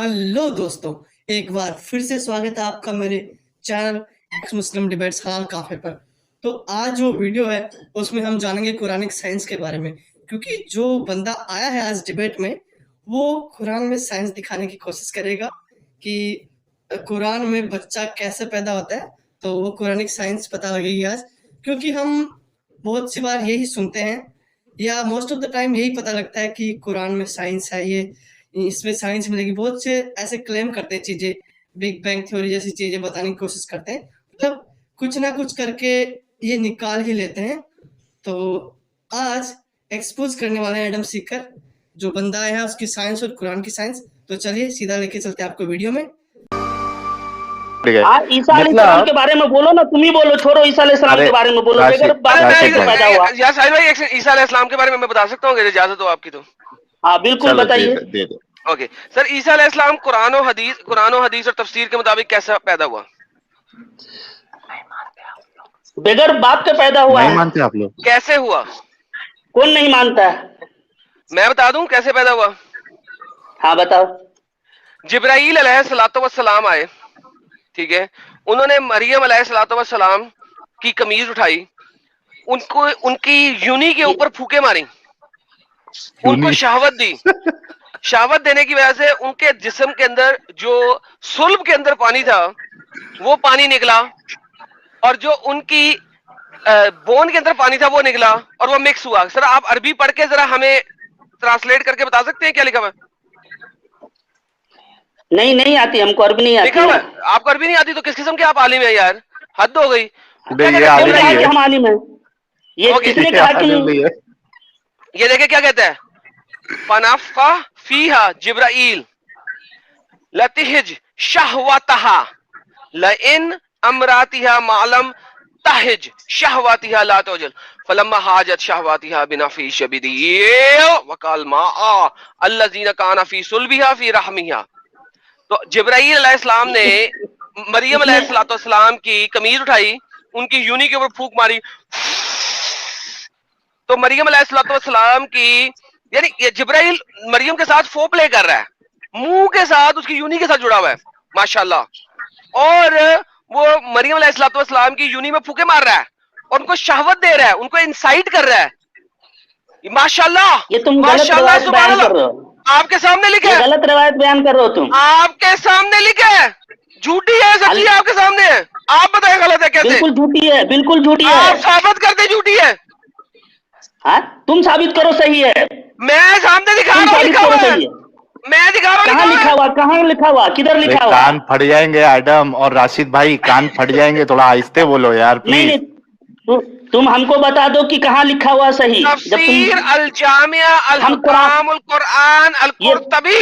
Hello दोस्तों, एक बार फिर से स्वागत है आपका मेरे चैनल एक्स मुस्लिम डिबेट्स हलाल काफे पर। तो आज जो वीडियो है उसमें हम जानेंगे कुरानिक साइंस के बारे में, क्योंकि जो बंदा आया है आज डिबेट में वो कुरान में साइंस दिखाने की कोशिश करेगा कि कुरान में बच्चा कैसे पैदा होता है। तो वो कुरानिक साइंस पता लगेगी आज, क्योंकि हम बहुत सी बार यही सुनते हैं या मोस्ट ऑफ द टाइम यही पता लगता है कि कुरान में साइंस है, ये इसमें साइंस मिलेगी। बहुत से ऐसे क्लेम करते हैं, चीजें बिग बैंग थ्योरी जैसी चीजें बताने की कोशिश करते हैं, मतलब कुछ ना कुछ करके ये निकाल ही लेते हैं। तो आज एक्सपोज करने वाले हैं एडम सीकर, जो बंदा है उसकी साइंस और कुरान की साइंस। तो चलिए सीधा लेके चलते हैं आपको वीडियो में। आप ईसा अलैहिस्सलाम के बारे में बोलो ना, तुम ही बोलो, छोड़ो ईसा अलैहिस्सलाम के बारे में बोलो। पैदा हुआ या साहिल भाई, ईसा अलैहिस्सलाम के बारे में मैं बता सकता हूँ, इजाजत हो आपकी तो? हाँ बिल्कुल बताइए। ओके सर, ईसा अलैहिस्सलाम कुरान और हदीस और तफसीर के मुताबिक कैसा पैदा हुआ? बगैर बाप के पैदा हुआ। नहीं मानते आप लोग? कैसे हुआ? कौन नहीं मानता है? मैं बता दूं कैसे पैदा हुआ। हाँ बताओ। जिब्राईल अलैहिस्सलातु वस्सलाम आए, ठीक है, उन्होंने मरियम अलैहिस्सलातु वस्सलाम की कमीज उठाई, उनको उनकी यूनी के ऊपर फूके मारी, उनको शहावत दी। शहावत देने की वजह से उनके जिस्म के अंदर जो सुल्ब के अंदर पानी था वो पानी निकला, और जो उनकी बोन के अंदर पानी था वो निकला और वो मिक्स हुआ। सर आप अरबी पढ़ के जरा हमें ट्रांसलेट करके बता सकते हैं क्या लिखा हुआ है? नहीं आती हमको, अरबी नहीं आती। लिखा हुआ है? आपको अरबी नहीं आती तो किस किस्म के आप आलिम है यार, हद हो गई। हम आलिम है, ये किसने कहा कि ये देखे क्या कहता है, फनफ़ा फीहा जिब्राईल लतिहिज शहवतहा लइन अमरातिहा मालम तहिज शहवतिहा ला तोजल फलम्मा हाजत शहवतिहा बिनफी शबीदी वकाल मा अल्लज़ीना काना फी सुल्बिहा फी रहमिहा। तो जिब्राईल अलैहिस्सलाम ने मरियम अलैहिस्सलाम की कमीज उठाई, उनकी यूनी के ऊपर फूंक मारी, तो मरियम अलैहिस्सलाम की, यानी ये जिब्राईल मरियम के साथ फो प्ले कर रहा है, मुंह के साथ उसकी यूनी के साथ जुड़ा हुआ है माशाल्लाह, और वो मरियम अलैहिस्सलाम की यूनी में फूके मार रहा है और उनको शहवत दे रहा है, उनको इंसाइट कर रहा है। माशाल्लाह, ये तुम माशाल्लाह, सुभान अल्लाह। आपके सामने लिखा है, गलत रवायत बयान कर रहे हो तुम। आपके सामने लिखा है, झूठी है सच्ची है आपके सामने है। आप बताए गलत है कैसे? बिल्कुल झूठी है, बिल्कुल झूठी है। आप साबित करते झूठी है। हाँ तुम साबित करो सही है। मैं सामने दिखा रहा हूँ, लिखा हुआ है, मैं दिखा रहा हूँ। कहाँ लिखा हुआ, कहाँ लिखा हुआ, किधर लिखा हुआ? कान फट जाएंगे एडम और राशिद भाई, कान फट जाएंगे, थोड़ा आहिस्ते बोलो यार प्लीज। नहीं, तुम हमको बता दो कि कहाँ लिखा हुआ सही। तफसीर अल जामिया अल हुकाम अल कुरान अल कुर्तबी,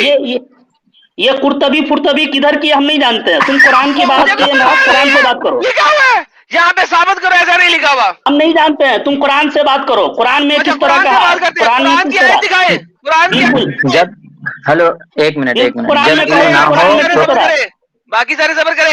ये कुर्तबी फुर्तबी किधर की हम नहीं जानते हैं। तुम कुरान की बात किए ना, कुरान से बात करो। लिखा हुआ है यहाँ पे, साबित करो, ऐसा नहीं लिखा हुआ। हम नहीं जानते हैं, तुम कुरान से बात करो। कुरान में किस तरह का, कुरान में किस तरह दिखाए, कुरान जब हेलो एक मिनट कुरान में जब ना हो बाकी सारे सबर करें।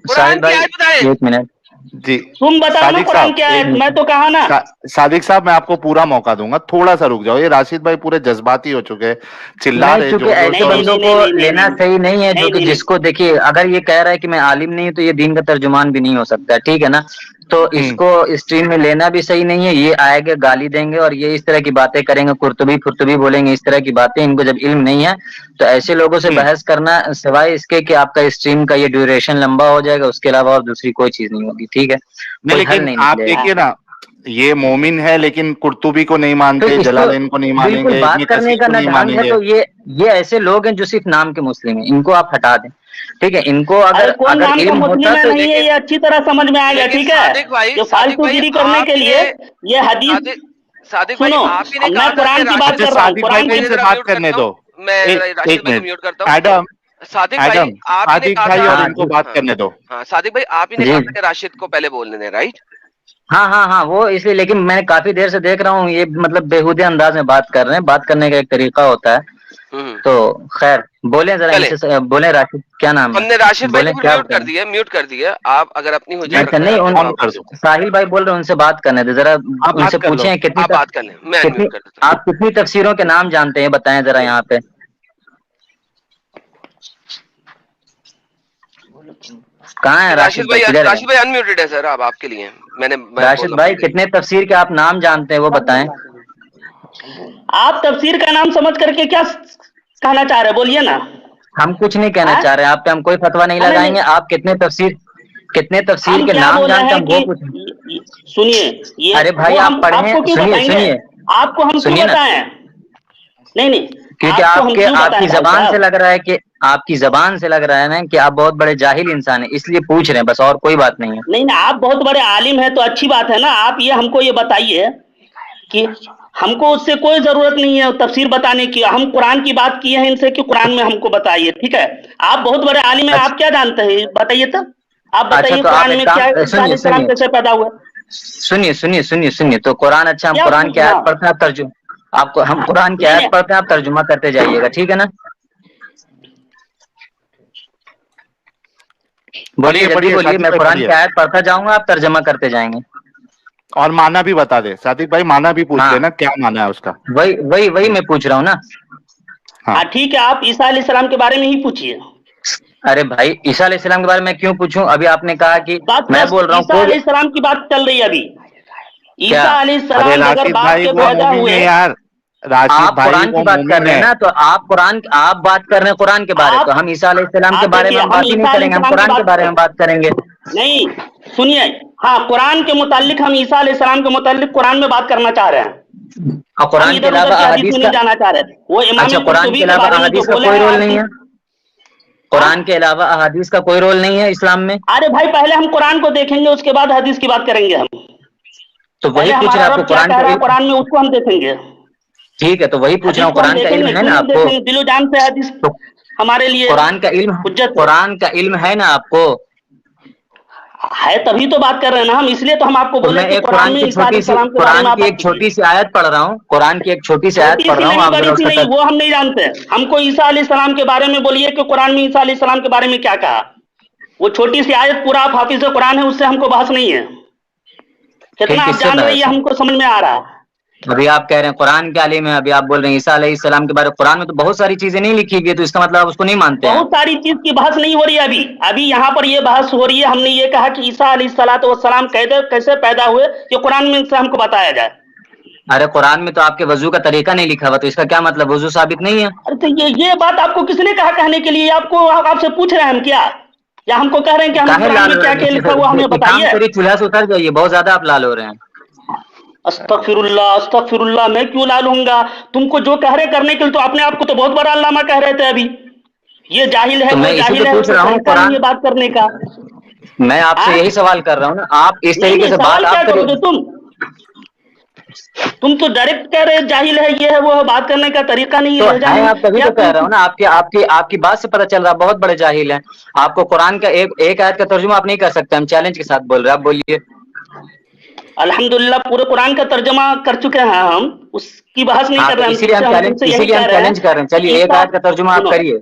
साहिल भाई एक मिनट जी, तुम बता दो कुरान क्या है, मैं तो कहा ना। सादिक साहब मैं आपको पूरा मौका दूंगा, थोड़ा सा रुक जाओ। ये राशिद भाई पूरे जज्बाती हो चुके हैं, चिल्ला रहे हैं। ऐसे बंदों को लेना सही नहीं है, जो कि जिसको देखिए, अगर ये कह रहा है कि मैं आलिम नहीं हूं तो ये दीन का तर्जुमान भी नहीं हो सकता, ठीक है ना। तो इसको स्ट्रीम में लेना भी सही नहीं है। ये आएंगे गाली देंगे और ये इस तरह की बातें करेंगे, कुर्तुबी फुर्तुबी बोलेंगे, इस तरह की बातें। इनको जब इल्म नहीं है तो ऐसे लोगों से बहस करना, सिवाय इसके कि आपका स्ट्रीम का ये ड्यूरेशन लंबा हो जाएगा, उसके अलावा और दूसरी कोई चीज नहीं होगी, ठीक है। नहीं, लेकिन आप देखिए ना, ये मोमिन है लेकिन कुर्तुबी को नहीं मानते, जलालैन को नहीं मानेंगे, बात करने का ढंग है। तो ये ऐसे लोग हैं जो सिर्फ नाम के मुस्लिम हैं, इनको आप हटा दें, ठीक है। इनको अगर इल्म होता तो ये अच्छी तरह समझ में आएगा, ठीक है। जो फालतूगिरी करने के लिए ये हदीस, सुनो, मैं कुरान की बात कर रहा हूँ, कुरान की बात करने दो। एक मिनट एडम, सादिक भाई और इनको बात करने दो। हाँ सादिक भाई, आप ही ने कहा कि राशिद को पहले बोलने दें, राइट? हाँ वो इसलिए, लेकिन मैं काफी देर से देख रहा हूँ ये मतलब बेहुदे अंदाज में बात कर रहे हैं। बात करने का एक तरीका होता है। तो खैर बोले जरा इनसे, बोले राशिद क्या नाम है? हमने राशिद भाई को म्यूट कर दिया। आप अगर अपनी हो जाए नहीं, साहिल भाई बोल रहे हैं, उनसे बात करने दे जरा, उनसे पूछे आप कितनी तफसीरों के नाम जानते हैं, बताएं जरा यहाँ पे। کہاں ہے راشد بھائی؟ راشد بھائی انمیوٹڈ ہے سر، اب آپ کے لیے راشد بھائی کتنے تفسیر کے آپ نام جانتے ہیں وہ بتائیں؟ آپ تفسیر کا نام سمجھ کر کے کیا کہنا چاہ رہے بولیے نا؟ ہم کچھ نہیں کہنا چاہ رہے ہیں، آپ پہ ہم کوئی فتوا نہیں لگائیں گے. آپ کتنے تفسیر کے نام جانتے ہیں ہم وہ پوچھیں. سنیے، ارے بھائی آپ پڑھیں، سنیے آپ کو ہم کیوں بتائیں؟ نہیں کیونکہ آپ کی زبان سے لگ رہا ہے کہ آپ کی زبان سے لگ رہا ہے نا کہ آپ بہت بڑے جاہل انسان ہیں، اس لیے پوچھ رہے ہیں بس، اور کوئی بات نہیں ہے. نہیں آپ بہت بڑے عالم ہیں تو اچھی بات ہے نا. آپ یہ ہم کو یہ بتائیے کہ ہم کو اس سے کوئی ضرورت نہیں ہے تفسیر بتانے کی. ہم قرآن کی بات کیے ہیں ان سے کہ قرآن میں ہم کو بتائیے، ٹھیک ہے؟ آپ بہت بڑے عالم ہیں، آپ کیا جانتے ہیں بتائیے تو. آپ بتائیے تو آپ قرآن ایک میں کام، کیا عیسیٰ علیہ السلام کیسے پیدا ہوئے؟ سنیے تو قرآن، اچھا ہم قرآن کی آیت پڑھتے ہیں، ہم قرآن کی آیت پڑھتے ہیں، آپ ترجمہ کرتے جائیے گا، ٹھیک ہے نا؟ بولیے جلدی بولیے، میں قرآن کی آیت پڑھتا جاؤں گا، آپ ترجمہ کرتے جائیں گے. اور مانا بھی بتا دے صادق بھائی، مانا بھی پوچھ لینا کیا مانا ہے اس کا. وہی میں پوچھ رہا ہوں نا. ہاں ٹھیک ہے، آپ عیسیٰ علیہ السلام کے بارے میں ہی پوچھیے. ارے بھائی عیسیٰ علیہ السلام کے بارے میں کیوں پوچھوں؟ ابھی آپ نے کہا کہ میں بس بول رہا ہوں عیسیٰ علیہ السلام کی بات چل رہی ہے ابھی. کیا؟ عیسیٰ علیہ ارے السلام بغیر راشد باپ بھائی کے وہ پیدا مومن ہے ہوئے. یار، راشد آپ بھائی قرآن کی وہ بات کر مومن رہے ہیں ہے. نا، تو آپ بات کر رہے ہیں قرآن کے بارے، تو ہم عیسیٰ علیہ السلام کے بارے میں ہم بات ہی نہیں کریں گے، ہم قرآن کے بارے میں بات کریں گے. نہیں سنیے، ہاں قرآن کے متعلق ہم عیسیٰ علیہ السلام کے متعلق قرآن میں بات کرنا چاہ رہے ہیں. اور ہم قرآن کے ادھر علاوہ ادھر کی حدیث احادیث میں کا، نہیں جانا چاہ رہے. وہ امام اچھا قرآن کے قرطبی کے علاوہ بارے میں جو احادیث کا بولے کوئی ہیں رول آپ نہیں کی. ہے؟ قرآن کے علاوہ احادیث کا کوئی رول نہیں ہے اسلام میں؟ ارے بھائی پہلے ہم قرآن کو دیکھیں گے، اس کے بعد حدیث کی بات کریں گے. ہم تو وہی پہلے پوچھ رہے ہمارا ہیں آپ کو، رب کیا قرآن کہہ کا رہا ہے علم. قرآن میں اس کو ہم دیکھیں گے. ٹھیک ہے تو وہی پوچھ رہا حدیث ہوں، کو ہم قرآن کا دیکھیں گے، علم ہے کیوں نا نہیں آپ کو؟ دیکھیں گے؟ دل و جان سے حدیث تو ہمارے لیے حجت ہے. قرآن کا علم ہے نا آپ کو؟ ہے تبھی تو بات کر رہے ہیں نا ہم، اس لیے تو ہم آپ کو تو بولے میں کہ ایک قرآن میں عیسیٰ علیہ السلام کے بارے میں آپ بات کیجیے. چھوٹی سی آیت پڑھ رہا ہوں، قرآن کی ایک چھوٹی سی آیت چھوٹی پڑھ سی رہا ہوں، نہیں، آپ ذرا بڑی اس سی کا نہیں، وہ ہم نہیں جانتے. ہم کو عیسیٰ علیہ السلام کے بارے میں بولیے کہ قرآن میں عیسیٰ علیہ السلام کے بارے میں کیا کہا. وہ چھوٹی سی آیت پورا آپ حافظ قرآن ہے، اس سے ہم کو بحث نہیں ہے. کتنا پھر آپ کس سے جان رہی ہے بحث ہے؟ ہم کو سمجھ میں آ رہا ہے. ابھی آپ کہہ رہے ہیں قرآن کے عالم ہے، ابھی آپ بول رہے ہیں عیسیٰ علیہ السلام کے بارے میں. قرآن میں تو بہت ساری چیزیں نہیں لکھی گئی، تو اس کا مطلب آپ اس کو نہیں مانتے ہیں؟ بہت ساری چیز کی بحث نہیں ہو رہی ہے ابھی یہاں پر یہ بحث ہو رہی ہے. ہم نے یہ کہا کہ عیسیٰ علیہ الصلوۃ والسلام کیسے پیدا ہوئے، یہ قرآن میں سے ہم کو بتایا جائے. ارے قرآن میں تو آپ کے وضو کا طریقہ نہیں لکھا ہوا، تو اس کا کیا مطلب وضو ثابت نہیں ہے؟ ارے تو یہ بات آپ کو کس نے کہا کہنے کے لیے؟ آپ سے پوچھ رہے ہیں ہم کیا، یا ہم کو کہہ رہے ہیں کہ ہم کاہے قرآن لال میں ہو کیا کیا لکھا ہوا ہمیں رہے؟ ایک کام بتائیے. کریے، چولہا سے اتر جائیے، بہت زیادہ آپ لال ہو رہے ہیں. استغفر اللہ استغفر اللہ، میں کیوں لال ہوں گا؟ تم کو جو کہہ رہے کرنے کے لیے، تو اپنے آپ کو تو بہت بڑا علامہ کہہ رہے تھے ابھی. یہ جاہل ہے تو وہ میں اسی جاہل تو ہے، پوچھ اسے رہا ہوں، طریقہ قرآن نہیں ہے بات کرنے کا. میں آپ سے یہی سوال کر رہا ہوں نا، آپ اس طریقے نہیں سے بات سوال کیا آپ کرو کریے. گے تم تو ڈائریکٹ کہہ رہے جاہل ہے، یہ ہے وہ ہے، بات کرنے کا طریقہ نہیں ہے، تو لہجہ ہے، نہیں. آپ تبھی کیا تو کہہ رہا ہوں نا، آپ کی بات سے پتہ چل رہا ہے بہت بڑے جاہل ہیں. آپ کو قرآن کا ایک آیت کا ترجمہ آپ نہیں کر سکتے، ہم چیلنج کے ساتھ بول رہے ہیں، آپ بولیے. الحمدللہ پورے قرآن کا ترجمہ کر چکے ہیں ہم، اس کی بحث نہیں ہاں کر تو رہے اسی لیے ہم تم سے یہی کہہ رہے چیلنج کر رہے ہیں. ہیں کہ چلیے ایک عیسیٰ، آیت کا ترجمہ آپ سنو کریے.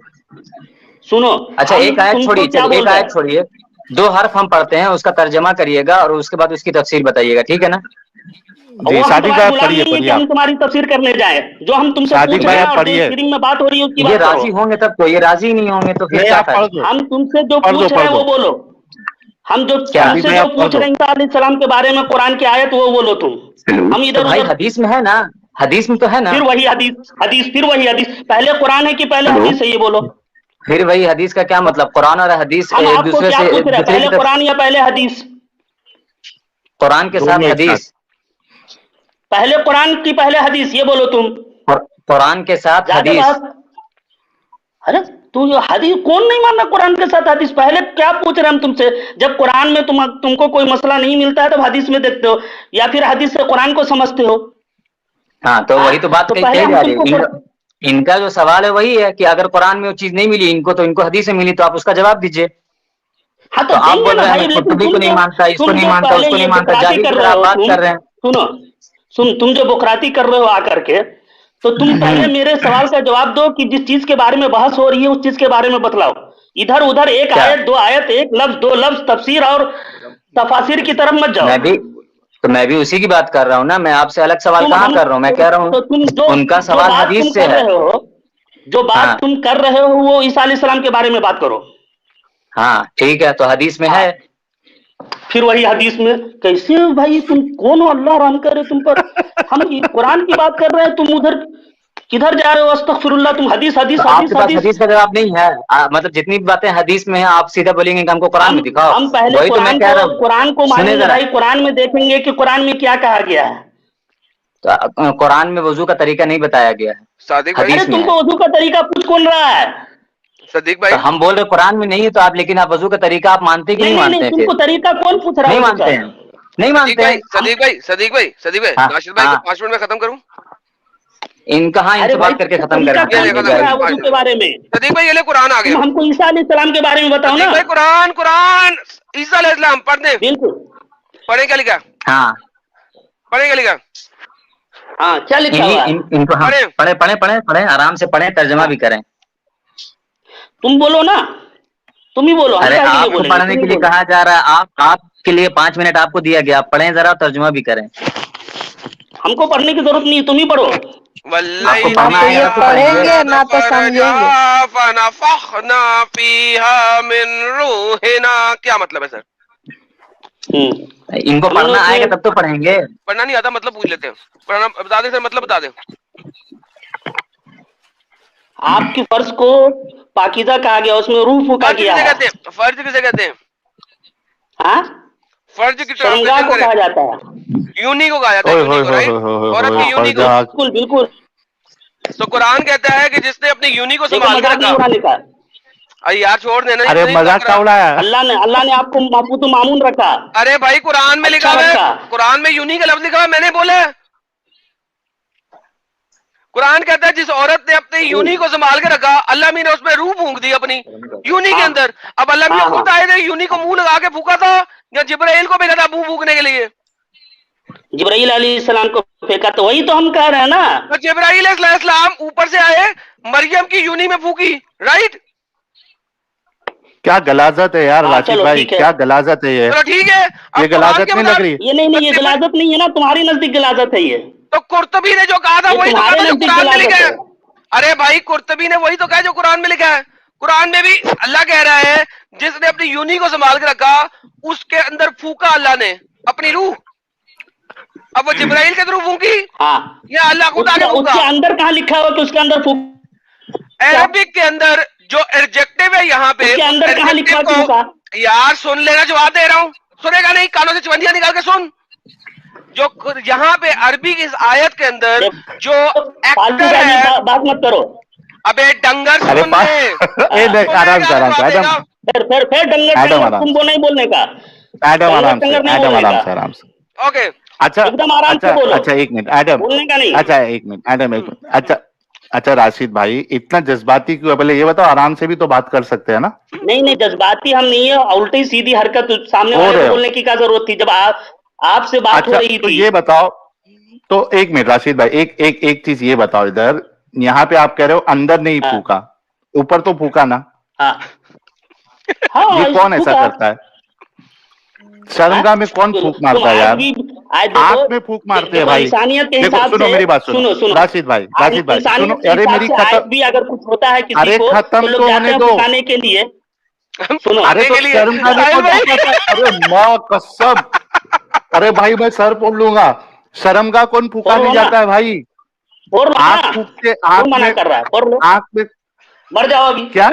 سنو، اچھا ہم ایک آیت تم چھوڑیے، کو کیا چلیے ایک بول رہے آیت ہیں. چھوڑیے، 2 حرف ہم پڑھتے ہیں، اس کا ترجمہ کریے گا اور اس کے بعد اس کی تفسیر بتائیے گا، ٹھیک ہے نا؟ جی وہ ہم صادق تمہارے بھائی غلام نہیں ہے پڑھیے کہ ہم تمہاری تفسیر کرنے جائیں. جو ہم تم سے صادق پوچھ رہے بھائی ہیں آپ اور جو پڑھیے. اسکرین میں بات ہو رہی ہے اس کی یہ بات کرو. راضی ہوں گے تب تو، یہ راضی نہیں ہوں گے تو پھر نہیں کیا آپ پڑھ فائدہ؟ دو، ہم تم سے جو پڑھ دو، پوچھ رہے پڑھ ہیں دو وہ بولو. ہم جو کیا تم صادق سے بھائی جو آپ پڑھ پوچھ دو. رہے ہیں عیسیٰ علیہ السلام کے بارے میں قرآن کی آیت وہ بولو تم. ہم تو ادھر بھائی ادھر. حدیث میں ہے نا، حدیث میں تو ہے نا. پھر وہی حدیث پہلے قرآن ہے کہ پہلے حدیث ہے، یہ بولو. پھر وہی حدیث کا کیا مطلب؟ قرآن اور حدیث ہم ایک آپ کو دوسرے کیا سے پوچھ رہے ہیں، دوسرے پہلے کی طرف. قرآن یا پہلے حدیث؟ قرآن کے ساتھ دونوں ایک ساتھ. حدیث. پہلے قرآن کی پہلے حدیث، یہ بولو تم. قرآن کے ساتھ زیادہ حدیث. بات. ارے تو یہ حدیث کون نہیں ماننا قرآن کے ساتھ حدیث؟ پہلے کیا پوچھ رہے ہیں ہم تم سے؟ جب قرآن میں تم کو کوئی مسئلہ نہیں ملتا ہے تب حدیث میں دیکھتے ہو، یا پھر حدیث سے قرآن کو سمجھتے ہو. ہاں تو وہی تو بات پہلے کہی ہم جا تم رہی کو ہے. ان کا جو سوال ہے وہی ہے کہ اگر قرآن میں وہ چیز نہیں ملی ان کو، تو ان کو حدیث سے ملی، تو آپ اس کا جواب دیجئے. ہاں تو دیں آپ گے بول نا رہے ہیں بھائی، میں لیکن قرطبی کو نہیں مانتا، اس کو تم نہیں جو مانتا، اس پہلے کو نہیں یہ مانتا، بکراتی جاہل کر کی رہے طرح آپ ہو بات کر رہے ہیں. تم جو بکراتی کر رہے ہو آ کر کے، تو تم پہلے میرے سوال کا جواب دو کہ جس چیز کے بارے میں بحث ہو رہی ہے اس چیز کے بارے میں بتلاؤ. ادھر ادھر ایک کیا آیت 2 آیت، ایک لفظ 2 لفظ تفسیر اور تفاسیر کی طرف مت جاؤ. میں بھی اسی کی بات کر رہا ہوں نا، میں آپ سے الگ سوال کہاں کر رہا ہوں. میں کہہ رہا ہوں تو تم ان کا جو سوال بات تم حدیث سے کر ہے. رہے ہو، جو ہاں بات تم کر رہے ہو وہ عیسیٰ علیہ السلام کے بارے میں بات کرو. हाँ ठीक है, तो हदीस में है। फिर वही हदीस में कैसे भाई तुम कौन हो, अल्लाह रहम करे तुम पर। हम कुरान की बात कर रहे हैं, तुम उधर किधर जा रहे हो, अस्तगफिरुल्लाह। तुम हदीस हदीस तो हदीस आपके पास हदीस। हदीस का जवाब नहीं है। मतलब जितनी भी बातें हदीस में है आप सीधा बोलेंगे कि हमको कुरान हम में दिखाओ। हम पहले वही तो मैं कह रहा हूँ, कुरान को सुने मानेंगे जरा। भाई, कुरान में देखेंगे कि कुरान में क्या कहा गया है। तो कुरान में वजू का तरीका नहीं बताया गया है, सादिक भाई, अरे हदीस में है। तुमको वजू का तरीका पूछ कौन रहा है? सदीक तो भाई, हम बोल रहे कुरान में नहीं है, तो आप, लेकिन आप वजू का तरीका आप मानते कि नहीं नहीं मानते हैं? तुमको फिर तरीका कौन पूछ रहा है नहीं वजू मानते का? हैं, नहीं सदीक मानते भाई, हैं। सदीक भाई, सदीक भाई, सदीक भाई, हाँ नाशिद भाई को हाँ, 5 मिनट में खत्म करूं? इनका, हाँ, अरे इनसे भाई बात करके तुमको खत्म तरीका करें ये कौन देखो पूछ प्लीज खत्म रहा भाई। है करो वजू 5 के मिनट। बारे में? सदीक भाई, ये ले कुरान आ तुम गया। हमको ईसा अलैहिस्सलाम के बारे में बताओ सदीक ना। भाई, कुरान कुरान, ईसा अलैहिस्सलाम पढ़ दे। बिल्कुल। पढ़े क्या लिखा? हाँ, पढ़े क्या लिखा? हाँ क्या लिखा हुआ है? इनको हम पढ़े। पढ़े पढ़े पढ़े पढ़े, आराम से पढ़े, तर्जमा हाँ, भी करें। तुम बोलो ना, तुम ही बोलो, हम अरे काहे के लिए आपको बोलेंगे, पढ़ने तुम के ही लिए बोलो। कहा जा रहा है, आपके लिए 5 मिनट आपको दिया गया, आप पढ़ें जरा, तर्जुमा भी करें। हमको पढ़ने की जरूरत नहीं है, तुम ही पढ़ो। आपको ना पढ़ना तो ये आएगा तो पढ़ेंगे। पढ़ेंगे ना तो समझेंगे। फनफखना फीहा मिन रूहिना, क्या मतलब है सर? इनको हमने पढ़ना आएगा उसमें तब तो पढ़ेंगे। पढ़ना नहीं आता मतलब पूछ लेते हैं। पढ़ना बता दे सर, मतलब बता दे। आपकी फर्ज को पाकीज़ा कहा गया, उसमें रूह फूका फर्ज गया किसे है। कहते हैं? फर्ज किसे कहते हैं? हाँ, फर्ज की शर्मगाह ट्रांसलेशन को करें। कहा जाता है। यूनी को कहा जाता है, ओए यूनी होए को, होए राइट? होए होए औरत होए, की यूनी को। फरजाक। बिल्कुल बिल्कुल। तो कुरान कहता है कि जिसने अपनी यूनी को देखो संभाल के मजाक नहीं रखा। उड़ाने का। अरे यार छोड़ देना, अरे नहीं मजाक कर का रहा। उड़ाया। अल्लाह ने आपको माबूद मामून रखा, अरे भाई, कुरान में लिखा अच्छा हुआ है, रखा। कुरान में यूनी का लफ्ज लिखा हुआ है, मैंने बोला है। कुरान कहता है जिस औरत ने अपनी यूनी को संभाल के रखा, अल्लाह मीन ने उसमें रूह फूंक दी अपनी यूनी के हाँ अंदर। अब अल्लाह मीन हाँ खुद हाँ। आए थे, यूनी को मुंह लगा के फूका था, या जिब्राइल को भेजा था मुंह फूकने के लिए? जिब्राइल अलैहिस्सलाम को फेंका, तो वही तो हम कह रहे हैं ना। तो जिब्राइल अलैहिस्सलाम ऊपर से आए, मरियम की यूनी में फूकी, राइट? क्या गलाजत है यार हाँ राशिद चलो भाई, ठीक है। क्या गलाजत है ये। चलो ठीक है। अब ये कुरान गलाजत के नहीं लग मुताबिक रही। ये नहीं, ये गलाजत नहीं है ना, तुम्हारी नजदीक गलाजत है ये। तो कुर्तुबी ने जो कहा था ये वही तो कहा तुम्हारे था जो नजदीक कुरान में लिखा गलाजत है। है। अरे भाई, कुर्तुबी ने वही तो कहा जो कुरान में लिखा है। कुरान में भी अल्लाह कह रहा है जिसने अपनी यूनी को संभाल के रखा, उसके अंदर फूका अल्लाह ने अपनी रूह। अब वो जिब्राइल के थ्रू फूकी हाँ, या अल्लाह खुद आके उसके फूका? उसके अंदर कहाँ लिखा हुआ कि उसके अंदर फूक? अरबिक के अंदर जो एडजेक्टिव है यहाँ पे, उसके उस अंदर कहाँ लिखा एडजेक्टिव कि फूका? को यार सुन लेना, जवाब दे रहा हूं। सुनेगा नहीं, कानों से चिमंदियां निकाल के सुन। जो यहाँ पे अरबी की इस आयत के अंदर जो फालतू एक्टर का है, बात मत करो। अबे डंगर अरे सुन ले। आराम से, आराम से, सुनेगा, एडम, फिर डंगर एडम डंगर आराम तुमको नहीं बोलने का। एडम डंगर आराम से, डंगर नहीं एडम बोलने आराम का। से, आराम से। ओके। अच्छा एकदम आराम अच्छा से बोलो, अच्छा, एक मिनट एडम। बोलने का नहीं। अच्छा एक मिनट एडम, एक मिनट। अच्छा अच्छा राशिद भाई, इतना जज्बाती क्यों है? पहले ये बताओ, आराम से भी तो बात कर सकते हैं ना। नहीं जज्बाती हम नहीं है, उल्टी सीधी हरकत सामने हो वाले रहे को हो। बोलने की क्या जरूरत थी जब आपसे बात हो अच्छा रही तो थी। ये बताओ, तो एक मिनट राशिद भाई, एक चीज ये बताओ, इधर यहाँ पे आप कह रहे हो अंदर नहीं हाँ फूका, ऊपर तो फूका ना। हाँ हाँ, ये कौन ऐसा फूका। करता है? हाँ? शर्मगाह में कौन फूक तुम मारता है आज यार? भी, आज आंख देखो, में फूक मारते हैं देखो भाई। इंसानियत के देखो हिसाब सुनो से, मेरी बात, सुनो सुनो सुनो, राशिद भाई, आज राशिद भाई सुनो, इंसानियत के अरे हिसाब मेरी से आज भी अगर कुछ होता है किसी अरे को, तो खत्म लोग तो जाते होने हैं दो। फुकाने के लिए। सुनो, अरे तो के लिए शर्मगाह में साहिल कौन भाई, फूकाता है? अरे माँ कसम, अरे भाई मैं सर फोड़ लूंगा। शर्मगाह कौन फोड़ फुकाने लो ना, जाता है भाई? फोड़ लो आंख ना। फूक के, कौन मना कर रहा है? फोड़ लो, आंख में मर जाओ अभी। क्या?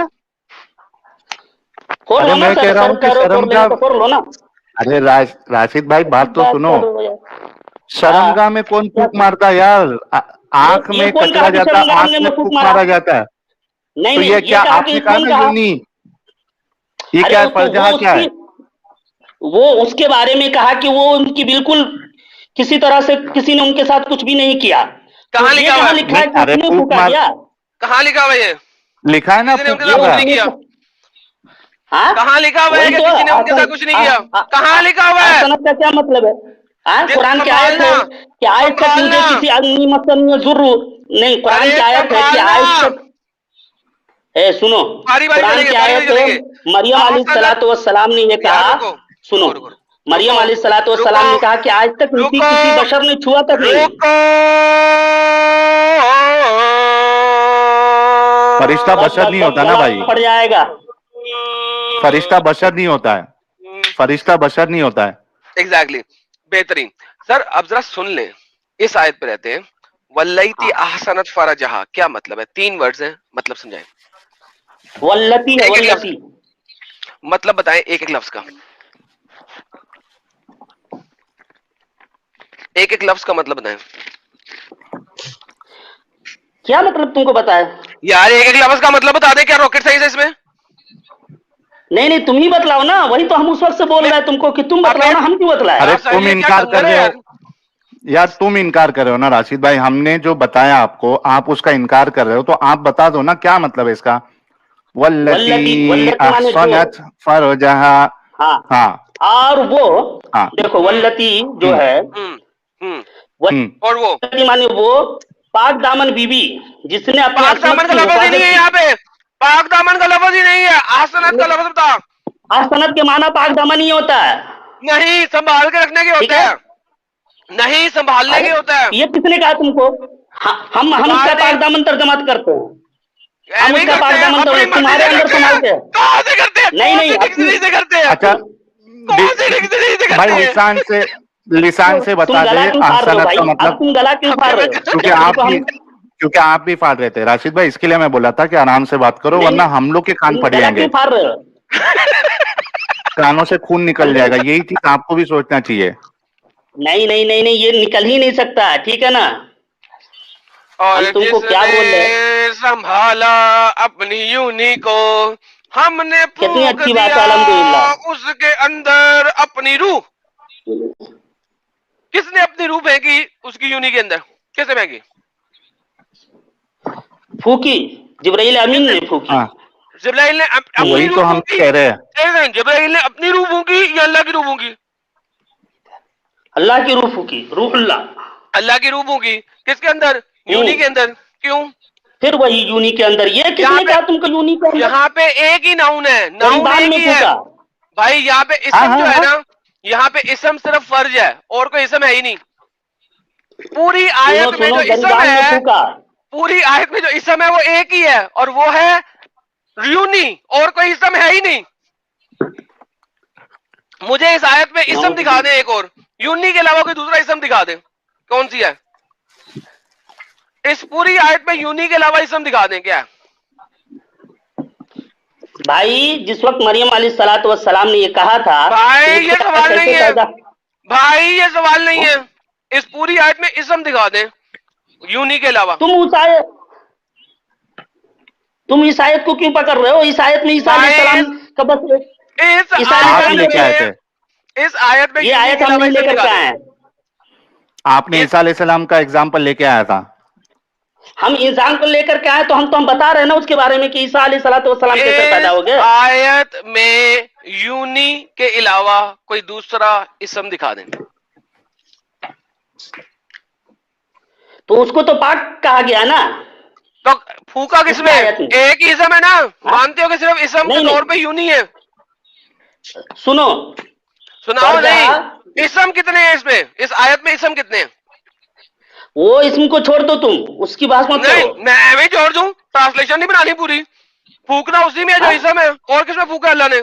फोड़ अरे लो ना, मैं कह सर रहा सर हूँ कि कह रहे हो फोड़ लेंगे शर्मगाह, तो फोड़ लो ना। अरे राशिद भाई बात तो बात सुनो। कर रहे हो यार। शर्मगाह में कौन फूक मारता है यार? आंख ये में कौन कहा कचरा कि जाता है, शर्मगाह आंख ने में फूक फूक मारा? मारा जाता है। नहीं तो नहीं, ये क्या कहा आपने कि कहा कौन ना कहा? यूनी, ये अरे क्या वो तो फर्जहा क्या है? वो उसके बारे में कहा कि वो उनकी बिल्कुल किसी तरह से किसी ने उनके साथ कुछ भी नहीं किया। तो कहाँ ये लिखा हुआ कहाँ है? लिखा नहीं है कि अरे उसने फूक फूका मार, दिया? कहाँ लिखा हुआ है ये? लिखा है ना किसी ने फूक उनके साथ मारा। कुछ नहीं किया। हाँ, कहाँ लिखा हुआ है वही कि तो किसी ने उनके साथ कुछ नहीं किया? कहाँ लिखा हुआ है? सनद का क्या मतलब है? हाँ, ये कुरान की आयत है संभालना, कि आयत तक मुझे संभालना। किसी आदमी मतलब जुर्र नहीं, कुरान अरे की आयत है कि आयत संभालना। तक, सुनो, बारी बारी कुरान चलेंगे, की बारी आयत बारी है, चलेंगे। मरियम अहसनत, अलैहिस्सलाम ने ये यार कहा, रुको सुनो, रुको रुको मरियम रुको अलैहिस्सलाम ने रुको कहा कि आज तक मुझे रुको किसी बशर ने छुआ तक नहीं। रुको। फरिश्ता बस बशर बस नहीं बस, होता ना गला भाई। फट जाएगा। फरिश्ता बशर नहीं होता है, फरिश्ता बशर नहीं होता है। एग्जैक्टली, बेहतरीन सर। अब जरा सुन लें, इस आयत पे रहते हैं, वल्लैती अहसनत फरजहा, क्या मतलब है? 3 वर्ड्स हैं, मतलब समझाएं। वल्लती है, एक एक वल्लती मतलब बताएं एक एक लफ्ज का, एक एक लफ्ज का मतलब बताएं क्या मतलब तुमको बताया? यार। एक एक लफ्ज का मतलब बता दे, क्या रॉकेट साइंस है इसमें? नहीं नहीं, तुम ही बतलाओ ना, वही तो हम उस वक्त से बोल रहे हैं तुमको कि तुम बतलाओ ना, हम क्यों बतलाए? अरे यार साहिल, तुम ये क्या इनकार डंगर कर है रहे यार? हो यार, तुम इनकार कर रहे हो ना राशिद भाई, हमने जो बताया आपको आप उसका इनकार कर रहे हो, तो आप बता दो ना क्या मतलब है इसका। वल्लती वल्लती, वल्लती माने जो, अहसनत फरजहा। हाँ, हाँ और वो हाँ। देखो, वल्लती जो हम्म है, हम्म। हम्म और वो वल्लती माने वो पाक दामन बीबी जिसने अपनी पाक दामन असमत का की लफ्ज ही नहीं हिफाजत है की। यहाँ पे, पाक दामन का लफ्ज ही नहीं है, आसनत का लफ्ज बता। असनत के माना पाक दामन ही होता है, नहीं, संभाल के रखने के ठीक होते है? हैं, नहीं संभालने अरे के होता है। ये किसने कहा तुमको? हम जवाब उसका दे। पाक दामन तर्जमात करते हैं, हम ऐਵੇਂ ही उसका करते पाक हैं, दामन अपनी मर्जी तुम्हारे से अंदर करते संभाल हैं। के। कौन से करते हैं? नहीं कौन नहीं, सी अपनी डिक्शनरी से करते हैं? अच्छा कौन सी डिक्शनरी से भाई करते हैं? लिसान से तुम बता गला दे क्यों फाड़ रहे हो अहसनत भाई? का अब मतलब। तुम गला क्यों फाड़ रहे हो? क्योंकि जब आप तुमको भी हम, क्योंकि आप भी फाड़ रहे थे राशिद भाई, इसके लिए मैं बोला था कि आराम से बात करो, नहीं वरना नहीं, हम लोग के कान तुम फट गला क्यों जाएंगे, फाड़ रहे हो? कानों से खून निकल जाएगा। यही चीज आपको भी सोचना चाहिए। नहीं नहीं नहीं नहीं, ये निकल ही नहीं सकता, ठीक है ना? हम और तुमको क्या बोल रहे हैं? जिसने संभाला अपनी यूनी को, हमने कितनी फूक अच्छी बात दिया है, अल्हम्दुलिल्लाह। उसके अंदर अपनी रूह। किसने अपनी रूह फेंकी उसकी यूनी के अंदर? किसने फेंकी? फूकी, जिब्राइल अमीन किसने? ने फूकी। हाँ जिब्राइल ने तो अपनी वही तो रूह हम फूकी? कह रहे हैं। एक सेकंड, जिब्राइल ने अपनी रूह फूकी या अल्लाह की रूह फूकी? अल्लाह की रूह फूकी, रूहुल्लाह। अल्लाह की रूह फूकी। किसके अंदर? यूनी के अंदर। क्यों? फिर वही यूनी के अंदर, ये यहाँ किसने पे, कहा तुमको यूनी के अंदर? यहाँ पे एक ही नाउन है, नाउन ईमान एक में ही है फूका। भाई। यहाँ पे हाँ इसम हाँ जो है हाँ ना, यहाँ पे इसम सिर्फ फर्ज है, और कोई इसम है ही नहीं। पूरी सुनो आयत में सुनो, जो इसम गरीबान में है, फूका। पूरी आयत में जो इसम है वो एक ही है, और वो है यूनी, और कोई इसम है ही नहीं। मुझे इस आयत में इसम दिखा दे एक और, यूनी के अलावा कोई दूसरा इसम दिखा दे, कौन सी है? इस पूरी आयत में यूनी के अलावा इसम दिखा दें क्या? भाई जिस वक्त मरियम अलैहिस्सलातु वस्सलाम ने ये कहा था, भाई कि ये सवाल कैसे नहीं है, पैदा, भाई ये सवाल नहीं है। इस पूरी आयत में इसम दिखा दें यूनी के अलावा। तुम इस आयत को क्यों पकड़ रहे हो? इस आयत में ईसा अलैहिस्सलाम का बस, इस ईसा आप अलैहिस्सलाम लेके आए थे, में, इस आयत में ये यूनी आयत के हम अलावा नहीं इसम लेकर दिखा के दें। आए हैं। आपने ईसा अलैहिस्सलाम का एग्जाम्पल लेके आया था। हम इंसान को लेकर के आए, तो हम बता रहे हैं ना उसके बारे में कि ईसा अलैहिस्सलातु वस्सलाम कैसे पैदा हो इस गए। आयत में यूनी के अलावा कोई दूसरा इसम दिखा दें। तो उसको तो पाक कहा गया ना। तो फूका किसमें? आयत में। एक ही इसम है ना, मानते हो कि सिर्फ इसम के नहीं तौर नहीं, पे यूनी है? सुनो, सुनाओ फर्जहा, नहीं, इसम कितने हैं इसमें? इस आयत में इसम कितने हैं? वो इसम को छोड़ दो, तुम उसकी बात मत नहीं, करो। मैं भी जोड़ दूं, ट्रांसलेशन नहीं बनानी पूरी। फूकना उसी में है जो हाँ? इसम है, और किसमें फूका अल्लाह ने?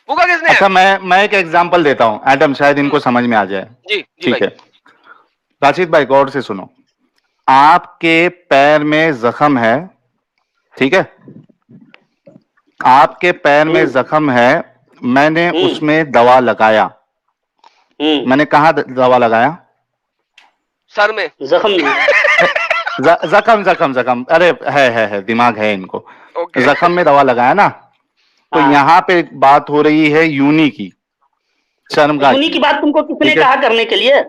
फूका किसने है? अच्छा मैं एक एग्जांपल देता हूं एडम, शायद इनको समझ में आ जाए। जी जी ठीक भाई। है राशिद भाई, गौर से सुनो। आपके पैर में जख्म है, ठीक है, आपके पैर में जख्म है, मैंने उसमें दवा लगाया। मैंने कहा दवा लगाया? सर में। जख्म, जख्म जख्म जख्म, अरे है दिमाग है इनको। ओके। जख्म में दवा लगाया ना, तो हाँ। यहाँ पे बात हो रही है यूनी की, शर्मगाह यूनी की बात तुमको किसने ठीक है? कहा करने के लिए?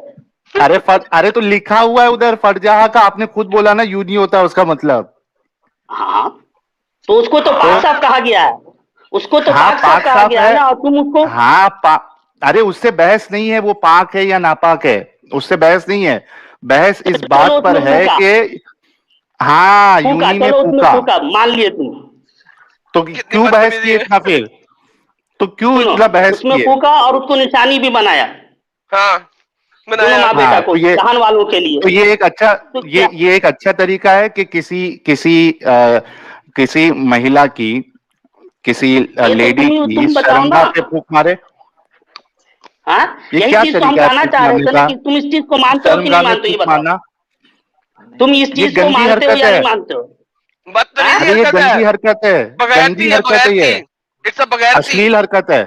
अरे तो लिखा हुआ है उधर फरजहा का, आपने खुद बोला ना यूनी होता है उसका मतलब। हाँ, तो उसको तो पाक साफ कहा गया है, उसको तो हाँ, पाक साफ कहा गया है ना, और तुम उसको, हाँ अरे उससे बहस नहीं है, वो पाक है या नापाक है, उससे बहस नहीं है। बहस इस बात पर है कि हाँ फूका, यूनी ने चलो उसमें फूका, फूका, मान लिए तुम। तो क्यों बहस की इतना फिर? तो क्यों सुनो, इतना बहस उसमें की? फूका और उसको निशानी भी बनाया। हाँ, दोनों माँ बेटा को, जहान वालों के लिए। तो ये एक अच्छा ये एक अच्छा तरीका है कि किसी महिला की, किसी लेडी की तुम बताओ शर्मगा ना। पे फूंक मारे। हाँ, ये यही क्या चीज तो हम तरीका है कहना चाह रहे थे ना कि तुम इस चीज को मानते हो कि शर्मगा नहीं में मानते, ये फूंक बताओ। मारना? तुम इस ये चीज को गंदी मानते हो हरकत या है। नहीं मानते हो? बदतमीजी अरे ये हरकत गंदी है, हरकत है, बगैरती गंदी है, हरकत है ये, बगैरती, इट्स अ बगैरती। अश्लील हरकत है,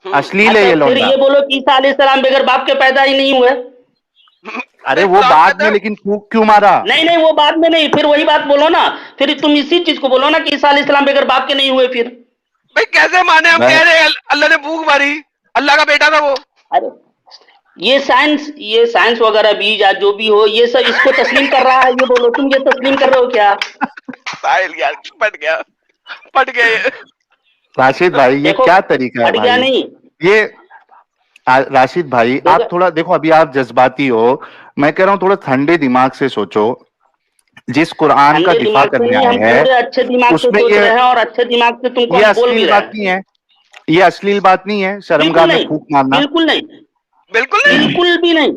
अश्लील है अच्छा ये फिर लौंडा। ये बोलो कि ईसा अलैहिस्सलाम बगैर बाप के पैदा ही नहीं हुए। अरे नहीं, वो कुरान बाद कहता में, है, लेकिन फूंक क्यों मारा? नहीं नहीं, वो बाद में नहीं, फिर वही बात बोलो ना, फिर तुम इसी चीज को बोलो ना कि ईसा अलैहिस्सलाम बगैर बाप के नहीं हुए। फिर भाई कैसे माने हम? कह रहे हैं अल्लाह ने भूख मारी, अल्लाह का बेटा था वो। अरे ये साइंस वगैरह भी या जो भी हो, ये सब इसको तस्लीम कर रहा है, ये बोलो तुम ये तस्लीम कर रहे हो क्या? साहिल यार पट गया ये। राशिद भाई ये देखो, क्या तरीका है हट गया भाई? नहीं। ये राशिद भाई आप थोड़ा देखो, अभी आप जज्बाती हो, मैं कह रहा हूं थोड़ा ठंडे दिमाग से सोचो। जिस कुरान का ठंडे दिफा दिमाग से करने नहीं, हम आए हैं पूरे अच्छे दिमाग से उसमें सोच रहे हैं, और अच्छे दिमाग से तुमको ये हम बोल भी अश्लील रहे बात हैं। नहीं है, ये अश्लील बात नहीं है शर्मगाह बिल्कुल में नहीं, फूंक मारना। बिल्कुल नहीं, बिल्कुल नहीं। बिल्कुल भी नहीं।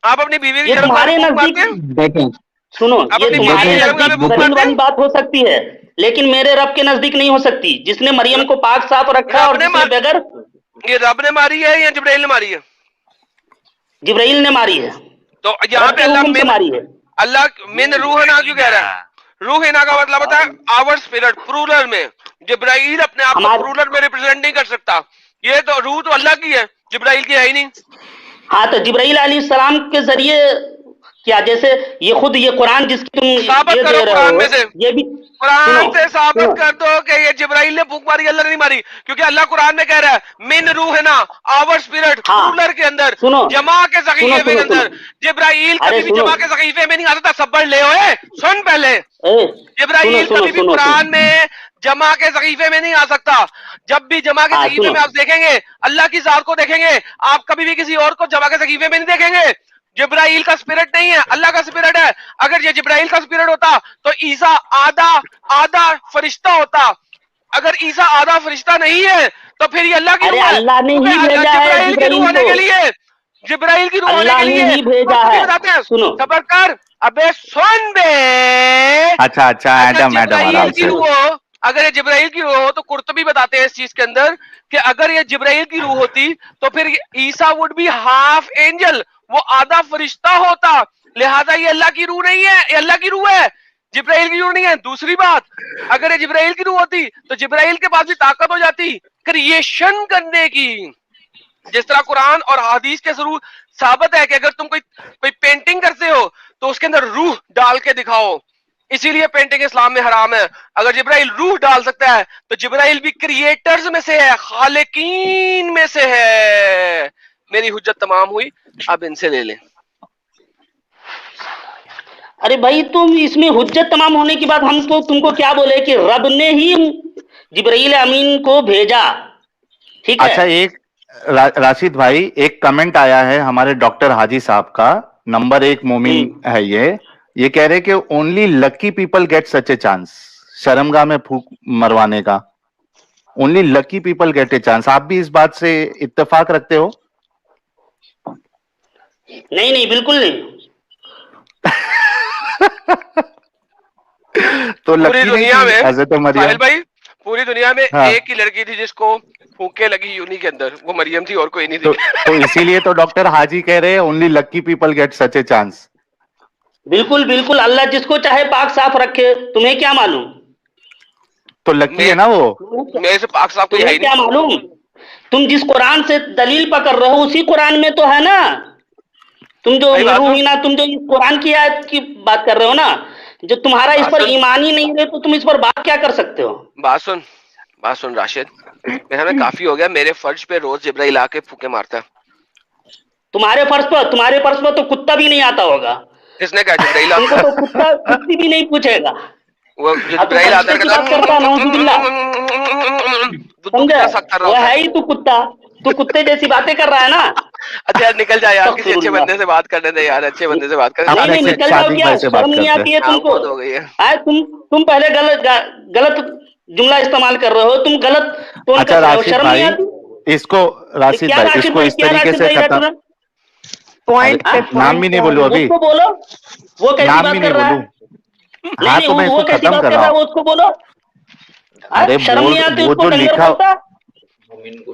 आप अपनी बीवी की ये शर्मगाह में तुम्हारे फूंक नजदीक, मारते हैं? देखें, सुनो, आप ये अपनी बीवी तुम्हारे की शर्मगाह में नजदीक फूंक दलील मारते वाली हैं? बात हो सकती है, लेकिन मेरे रब के नजदीक नहीं हो सकती, जिसने मरियम को पाक साफ रखा है रब और ने जिसने बगैर, ये रब ने मारी है या जिब्राइल ने मारी है? जिब्राइल ने मारी है, तो यहाँ रब पे के हुक्म से मारी है। अल्लाह मिन रूह ना क्यों कह रहा है? रूह ना का मतलब होता है आवर स्पिरिट, प्लूरल में। जिब्राइल अपने आप को हमारे, प्लूरल में रिप्रेजेंट नहीं कर सकता। ये तो रूह तो अल्लाह की है, जिब्राइल की है ही नहीं। हाँ तो जिब्राइल अलैहिस्सलाम के जरिए क्या, जैसे ये खुद ये कुरान जिसकी तुम साबित ये करो दे रहे कुरान हो, में से, ये भी कुरान सुनो से साबित सुनो, कर दो कि ये जिब्राइल ने फूंक मारी, अल्लाह ने नहीं मारी। क्योंकि अल्लाह कुरान में कह रहा है मिन रूह ना, आवर स्पिरिट, हाँ प्लूरल के अंदर, सुनो जमा के सुनो सकीफे के सुनो अंदर। सुनो, जिब्राइल अरे कभी भी सुनो, जमा के सकीफे में नहीं आ सकता। सब्र ले ओए, सुन पहले। सुनो जिब्राइल सुनो कभी भी सुनो कुरान में जमा के सकीफे में नहीं आ सकता। जब भी जमा के हाँ सकीफे सुनो, में आप देखेंगे अल्लाह की जात को देखेंगे, आप कभी भी किसी और को जमा के सकीफे में नहीं देखेंगे। जिब्राइल का स्पिरिट नहीं है, अल्लाह का स्पिरिट है। अगर ये जिब्राइल का स्पिरिट होता तो ईसा आधा आधा फरिश्ता होता। अगर ईसा आधा फरिश्ता नहीं है तो फिर ये अल्लाह की अरे रूह है। अल्लाह ने ही भेजा है जिब्राइल की रूह जिब्राइल होने को, के लिए, जिब्राइल की रूह होने अल्लाह के ने लिए ही भेजा वक्त भी है। बताते हैं। सुनो, सबर कर, अबे सुन बे। अच्छा अच्छा, अगर एडम जिब्राइल आराम की से। रूह हो, अगर ये जिब्राइल की रूह हो, तो कुर्तुबी बताते हैं इस चीज के अंदर कि अगर ये जिब्राइल की रूह होती तो फिर ईसा वुड बी हाफ एंजल, वो आधा फरिश्ता होता। लिहाजा ये अल्लाह की रूह नहीं है, ये अल्लाह की रूह है, जिब्राइल की रूह नहीं है। दूसरी बात, अगर ये जिब्राइल की रूह होती तो जिब्राइल के पास भी ताकत हो जाती क्रिएशन करने की। जिस तरह कुरान और हदीस के जरूर साबित है कि अगर तुम कोई पेंटिंग करते हो तो उसके अंदर रूह डाल के दिखाओ, इसीलिए पेंटिंग इस्लाम में हराम है। अगर जिब्राइल रूह डाल सकता है तो जिब्राइल भी क्रिएटर्स में से है, खालिकीन में से है। मेरी हुज्जत तमाम हुई, अब इनसे ले लें। अरे भाई तुम इसमें हुज्जत तमाम होने के बाद हम तो तुमको क्या बोले कि रब ने ही जिब्राइल अमीन को भेजा, ठीक है? अच्छा एक राशिद भाई, एक कमेंट आया है हमारे डॉक्टर हाजी साहब का, नंबर 1 मोमिन है ये कह रहे कि only lucky people get such a chance, शर्मगाह में फूंक मरवाने का। Only lucky people get a chance. आप भी इस बात से इत्तेफाक रखते हो? नहीं नहीं, बिल्कुल नहीं। तो पूरी लकी नहीं दुनिया थी में हजरत साहिल मरियम? भाई, पूरी दुनिया में हाँ। एक ही लड़की थी जिसको फूंके लगी यूनी के अंदर, वो मरियम थी और कोई नहीं थी। तो इसीलिए तो डॉक्टर हाजी कह रहे हैं only lucky people get such a chance. बिल्कुल बिल्कुल, अल्लाह जिसको चाहे पाक साफ रखे, तुम्हें क्या मालूम? तो लकी है ना वो। मेरे से पाक साहब कोई है तुम्हें ही क्या नहीं। मालूम? तुम जिस कुरान से दलील पकड़ रहे हो उसी कुरान में तो है ना। तुम जो भाई बात सुन। रूहीना, तुम जो इस कुरान की आयत की बात कर रहे हो ना, जो तुम्हारा इस पर ईमान ही नहीं है तो तुम इस पर बात क्या कर सकते हो? बात सुन राशिद, मेरे सामने काफी हो गया। मेरे फर्श पे रोज जिब्राइल आके फूके मारता है। तुम्हारे फर्श पर तो कुत्ता भी नहीं आता होगा। किसने कहा जिब्राइल तुमको आता तो कुत्ता कुत्ती भी नहीं पूछेगा। वो जिब्राइल आता की बात करता है, नाउजुबिल्लाह, समझे? वो है ही तू कुत्ता, तू कुत्ते जैसी बातें कर रहा है ना। अच्छा यार निकल जा यार, किसी अच्छे बंदे से बात करने दे यार, अच्छे बंदे से बात कर। नहीं नहीं, निकल जाओ, क्या शर्म नहीं आती है तुमको? बहुत हो गई है। तुम पहले गलत जुमला इस्तेमाल कर रहे हो, तुम गलत टोन अच्छा कर रहे हो, राशिद शर्म नहीं आती? भाई, इसको राशिद भाई इसको इस तरीके से खत्म, पॉइंट पे नाम भी नहीं बोलूं अभी, उसको बोलो, वो कैसी नाम बात भी कर नहीं रहा है? बोलूं। नहीं हाँ नहीं, तो मैं वो इसको कैसी खत्म बात कर कर रहा रहा है हूँ। वो उसको बोलो। अरे शर्म नहीं आती वो उसको, जो डंगर लिखा, बोलता है?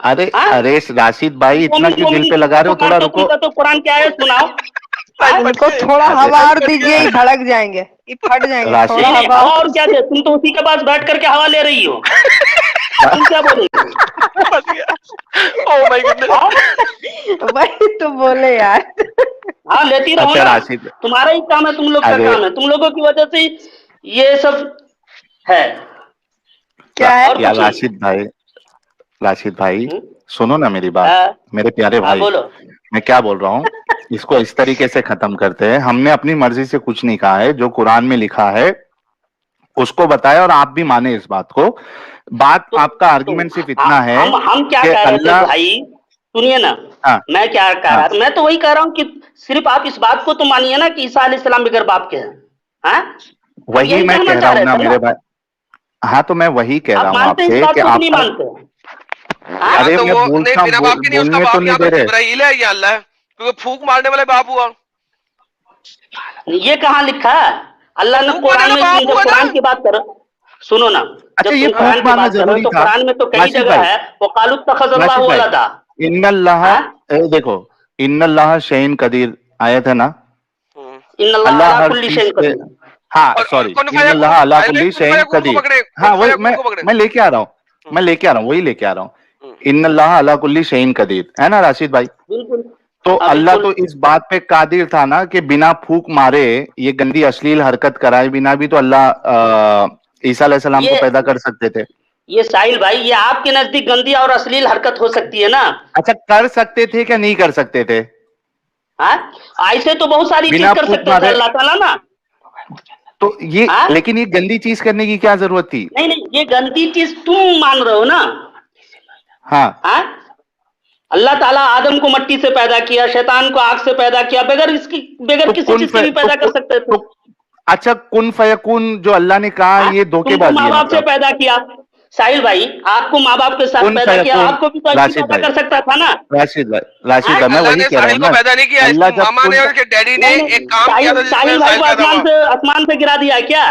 अरे हाँ? अरे राशिद भाई इतना मोमिन क्यों दिल मोमिन पे लगा रहे हो, थोड़ा मारता रुको। तुमका तो कुरान क्या है सुनाओ। हाँ? इनको थोड़ा अरे हवा और दीजिए, ये भड़क जाएंगे, ये फट जाएंगे, राशि- थोड़ा नहीं नहीं, हवा हवा और क्या दे, तुम तो उसी के पास बैठ करके हवा ले रही हो, तुम क्या बोलेगी? फंस गया। Oh my goodness. हाँ? वही तो बोले यार। हाँ लेती रहो अच्छा ना, राशिद, तुम्हारा ही काम है, तुम लोग का अरे काम है, तुम लोगों की वजह से ये सब है। क्या है? और यार कुछ नहीं। राशिद भाई हम्म? सुनो ना मेरी बात, हाँ मेरे प्यारे हाँ, भाई, बोलो। मैं क्या बोल रहा हूँ, इसको इस तरीके से खत्म करते हैं। हमने अपनी मर्जी से कुछ नहीं कहा है, जो कुरान में लिखा है उसको बताया और आप भी माने इस बात को। बात तो आपका आर्गुमेंट सिर्फ इतना है हम क्या कि कह रहे थे अल्लाह, भाई, सुनिए ना। हाँ मैं क्या कह हाँ रहा था, मैं तो वही कह रहा हूँ कि सिर्फ आप इस बात को तो मानिए ना कि ईसा अलैहिस्सलाम बगैर बाप के हैं। हाँ? हम वही यही मैं कहना कह रहा चाह हूँ रहे ना थे मेरे भाई। हाँ तो मैं वही कह रहा आप हूँ मानते हैं इस आपसे बात कि को कि नहीं आपका, मानते? हाँ? या अरे तो मैं वो नहीं, बोलता बिना बाप के नहीं, उसका बोलने तो बाप नहीं या दे तो रहे। जिब्राइल है या अल्लाह है, क्योंकि फूक मारने वाले बाप हुआ। ये कहाँ लिखा है? अल्लाह ने फूक कुरान मारने में, वाला तुम बाप जब हुआ कुरान ना। की बात करो, सुनो ना, अच्छा जब ये तुम फूक कुरान की मारना बात कर रहे हो जरूरी तो था कुरान में तो कई राशिद जगह भाई? है वो कालू तखज़ल्लाहु राशिद भाई, वलदा। इन्नल्लाह, हाँ? देखो, इन्नल्लाह शैइन कदीर आयत है ना, इन्नल्लाह अल्लाह अला हर कुल्ली चीज शैइन पे, कदीर। हाँ और सॉरी, कुन इन्नल्लाह फयकून, अला पहले कुल्ली कुन शैइन फयकून को कदीर। पकड़े, हाँ कुन वही फयकून को पकड़े। मैं लेके आ रहा हूँ, मैं लेके आ रहा हूँ, वही लेके आ रहा हूँ। इन्नल्लाह अला कुल्ली शैइन कदीर है ना राशिद भाई? बिल्कुल। तो हाँ अल्लाह बिल्कुल। तो इस बात पे कादिर था ना कि बिना फूक मारे ये गंदी अश्लील हरकत कराए बिना भी तो अल्लाह ईसा अलैहिस्सलाम को ये पैदा कर सकते थे। ये साहिल भाई, ये आपके नजदीक गंदी और अश्लील हरकत हो सकती है ना? अच्छा कर सकते थे क्या नहीं कर सकते थे? हाँ? ऐसे तो बहुत सारी चीज बिना कर फूक सकते थे मारे, अल्लाह ताला ना। तो ये हाँ? लेकिन ये गंदी चीज करने की क्या जरूरत थी? नहीं नहीं, ये गंदी चीज तुम मान रहे हो ना। हाँ हाँ? अल्लाह ताला आदम को मट्टी से पैदा किया, शैतान को आग से पैदा किया, बगैर तो किसी चीज के भी पैदा कर सकते थे। अच्छा कुन फयकून जो अल्लाह ने कहा हाँ? ये तुमको धोखेबाजी माँ है बाप से मतलब। पैदा किया, साहिल भाई, आपको माँ बाप के साथ कुन पैदा किया, फयकून, आपको भी तो ऐसे राशिद पैदा भाई, कर सकता था ना। राशिद हाँ? भाई मैं अल्लाह वही ने कह रहा साहिल हूँ को ना, पैदा नहीं किया, इसकी अल्लाह जब मामा ने और इसके डैडी ने नहीं नहीं, एक काम किया था जिसमें साहिल भाई साहिल को पैदा हुआ। आसमान से गिरा दिया क्या?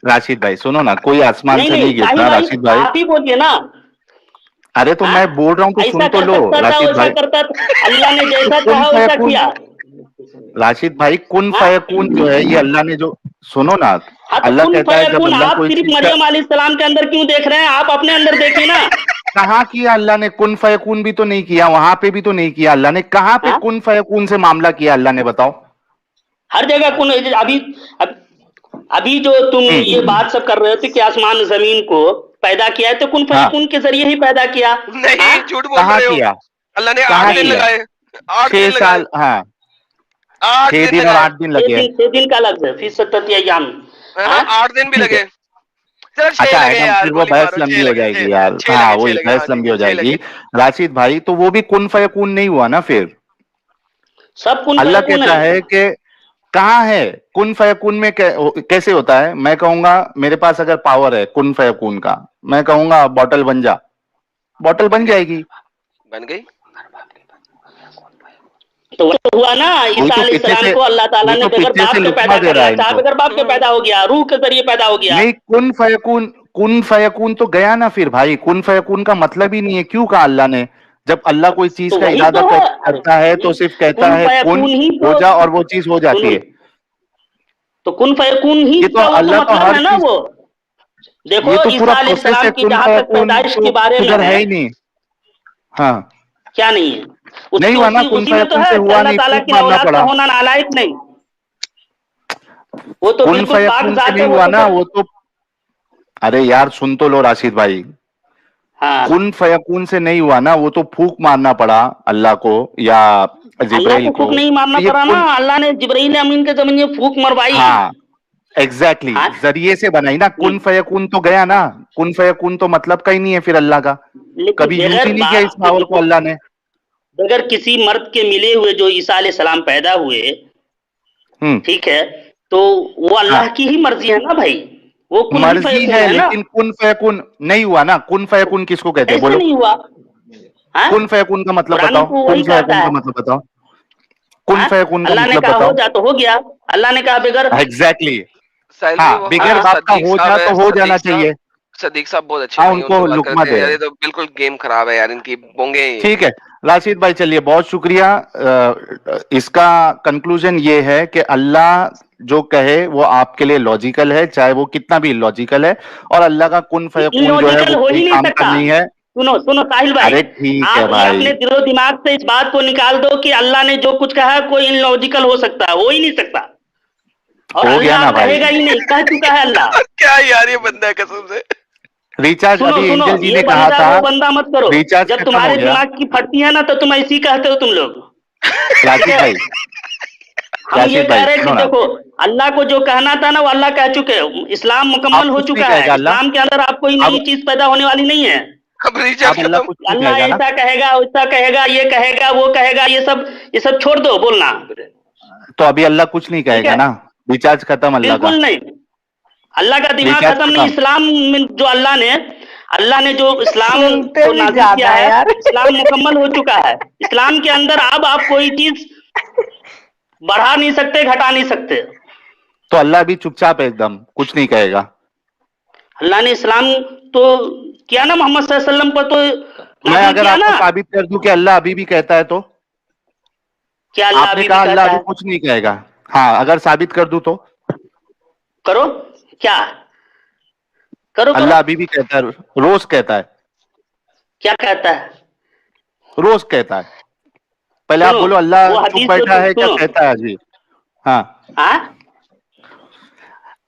राशिद भाई सुनो ना, कोई आसमान नहीं से नहीं नहीं साहिल गिरता भाई, राशिद भाई। आप ही बोलिए ना। अरे तो हाँ? मैं बोल रहा हूँ तो ऐसा सुन तो कर लो सकता था, राशिद वैसा भाई। करता था, अल्लाह ने जैसा कुन चाहा वैसा फयकून, किया। राशिद भाई कुन हाँ? फयकून जो है ये अल्लाह ने जो, सुनो ना, हाँ तो अल्लाह कुन कहता है जब फयकून अल्लाह आप कोई सिर्फ चीज का, मरियम अलैहिस्सलाम के अंदर क्यों देख रहे हैं? आप अपने अंदर देखिए ना। कहाँ किया अल्लाह ने कुन फयकून? भी तो नहीं किया, वहां पे भी तो नहीं किया अल्लाह ने। कहाँ पे हाँ? कुन फयकून से मामला किया अल्लाह ने बताओ? हर जगह कुन, अभी जो तुम ये बात सब कर रहे थे कि आसमान जमीन को पैदा किया है, तो कुन हाँ फयकून के जरिए ही पैदा किया। नहीं, हाँ? झूठ बोल कहाँ रहे हो। किया? अल्लाह ने कहाँ 8 दिन किया? लगाए, 8 6 दिन लगाए, साल, हाँ 8 6 दिन दिन और लगाए। 8 दिन लगे हैं। 6 दिन का लग है, फी सत्तती अय्याम। हाँ, 8 दिन भी ठीक है। लगे। चलो 6 अच्छा लगे एकदम यार, फिर वो गोली बहस मारो, 6 लंबी हो लगे, जाएगी 6 यार, 6 हाँ लगे, 6 वही लगे, बहस हाँ लंबी ठीक हो है, 6 जाएगी। लगे। राशिद भाई तो वो भी कुन फयकून नहीं हुआ ना फिर? सब कुन अल्लाह फयकून कहता है कि कहाँ है कुन फयकून में, कैसे होता है? मैं कहूंगा मेरे पास अगर पावर है कुन फयकून का, मैं कहूंगा बॉटल बन जा, बॉटल बन जाएगी। बन गई। तो वो तो हुआ ना, ईसा अलैहिस्सलाम को अल्लाह ताला ने बगैर पीछे बाप से के लुत्फा पैदा दे रहा करा, है चाहे इनको। बगैर बाप के पैदा हो गया, रूह के जरिए पैदा हो गया। नहीं कुन फयकून तो गया ना फिर भाई, कुन फयकून का मतलब ही नहीं है। क्यों कहा अल्लाह ने? जब अल्लाह कोई चीज तो का वही इरादा तो है। करता है तो सिर्फ कहता कुन है कुन फयकून ही हो तो, जा और वो चीज हो जाती सुनो, है। तो कुन फयकून ही ये तो का वो तो अल्लाह तो मतलब हर है ना। चीज, वो देखो ये तो पूरा ईसा प्रोसेस है। अलैहिस्सलाम की कुन जहां तक फयकून पैदाइश तो के बारे में किधर है है, ही नहीं। हाँ क्या नहीं है? नहीं हुआ ना, उसी कुन उसी में तो फयकून है से कि हुआ अल्लाह नहीं, ताला फूक की मारना औलाद का पड़ा। होना नालायक नहीं, वो तो कुन बिल्कुल पाक फयकून से जात नहीं है। वो हुआ तो ना, फिर, वो तो, अरे यार सुन तो लो राशिद भाई, हाँ, कुन फयकून से नहीं हुआ ना, वो तो फूक मारना पड़ा अल्लाह को या अल्लाह जिब्राइल को फूक को। नहीं मारना तो ये पड़ा ना, अल्लाह ने जिब्राइल अमीन के जमीन में फूक मरवाई। हाँ एग्जैक्टली हाँ? जरिए से बनाई ना। कुन फयकून तो गया ना, कुन फयकून तो मतलब का ही नहीं है फिर अल्लाह का। लेकिन कभी यूज बगैर ही नहीं किया इस बाप पावर को अल्लाह ने। बगैर किसी मर्द के मिले हुए जो ईसा अलैहिस्सलाम पैदा हुए, ठीक है, तो वो अल्लाह हाँ की ही मर्जी है ना भाई, वो कुन ही मर्जी फयकून है है ना। लेकिन कुन फयकून नहीं हुआ ना। कुन फयकून किसको कहते हैं ऐसे बोलो? नहीं हुआ। हाँ? कुन फयकून का मतलब कुरान बताओ, को कुन वही कहता फयकून का है, मतलब बताओ। कुन हाँ? फयकुन का अल्लाह ने मतलब कहा हो बताओ। जा तो हो गया, अल्लाह ने कहा बगैर एग्जैक्टली साहिल हाँ, भाई वो बिगैर हमारे बात का सदीक हो साहब जा है, तो हो जाना सदीक साहब चाहिए। सदीक साहब बहुत अच्छे हाँ, नहीं है, उनको उनसे बात लुकमा करते दे हैं यार, रहे ये तो बिल्कुल गेम खराब है यार, इनकी बोंगे ही। ठीक है राशिद भाई, चलिए बहुत शुक्रिया। इसका कंक्लूजन ये है कि अल्लाह जो कहे वो आपके लिए लॉजिकल है, चाहे वो कितना भी लॉजिकल है, और अल्लाह का कुन फयकून जो है इलॉजिकल वो हो कोई ही नहीं काम का सकता। नहीं है। सुनो सुनो साहिल भाई, अरे ठीक है आप ये भाई, अपने दिलो दिमाग से इस बात को निकाल दो कि अल्लाह ने जो कुछ कहा कोई इलॉजिकल हो सकता है, हो ही नहीं सकता। और हो गया अल्लाह ना अब भाई। रहेगा ही नहीं, कह चुका है अल्लाह। क्या यार ये बंदा है कसम से। रिचार्ज सुनो अभी सुनो, एंजल जी ये ने कहा बंदा था, वो बंदा मत करो। रिचार्ज जब खत्म हो तुम्हारे गया। दिमाग की फटती है ना तो तुम ऐसी कहते हो तुम लोग, ठीक राशिद है? भाई, हम ये राशिद कह भाई रहे हैं कि सुनो ना, देखो, अल्लाह को जो कहना था ना वो अल्लाह कह चुके हैं। इस्लाम मुकम्मल अब हो कुछ नहीं चुका है, कहेगा अल्लाह। इस्लाम के अंदर अब कोई नई अब चीज पैदा होने वाली नहीं है। अब रिचार्ज अब अल्लाह खत्म। कुछ नहीं अल्लाह कहेगा ना। ऐसा कहेगा, वैसा कहेगा, ये कहेगा, वो कहेगा, ये सब छोड़ दो बोलना, तो अभी अल्लाह कुछ नहीं ठीक कहेगा है? ना। रिचार्ज खत्म अल्लाह का। बिल्कुल नहीं, अल्लाह का दिमाग रिचार्ज खत्म नहीं। खत्म। इस्लाम में जो अल्लाह ने जो इस्लाम सुनते को भी नाजिल ज्यादा किया है है, यार। इस्लाम मुकम्मल हो चुका है। इस्लाम के अंदर अब आप कोई चीज बढ़ा नहीं सकते, घटा नहीं सकते। तो अल्लाह भी चुपचाप है एकदम, कुछ नहीं कहेगा। अल्लाह ने इस्लाम तो किया ना, मोहम्मद सल्लल्लाहु अलैहि वसल्लम पर तो मैं नाजिल अगर किया आपको ना। साबित कर दूं कि अल्लाह अभी भी कहता है तो? क्या अल्लाह आपने अभी भी कहा अल्लाह कहता अभी है? कुछ नहीं कहेगा। हाँ, अगर साबित कर दूं तो? करो, क्या करो करो, अल्लाह अभी भी कहता है, रोज कहता है, क्या कहता है? रोज कहता है। पहले आप सुनो, बोलो अल्लाह वो चुप हदीस जो बैठा तुम है क्या सुनो, कहता है अभी? हाँ, हाँ,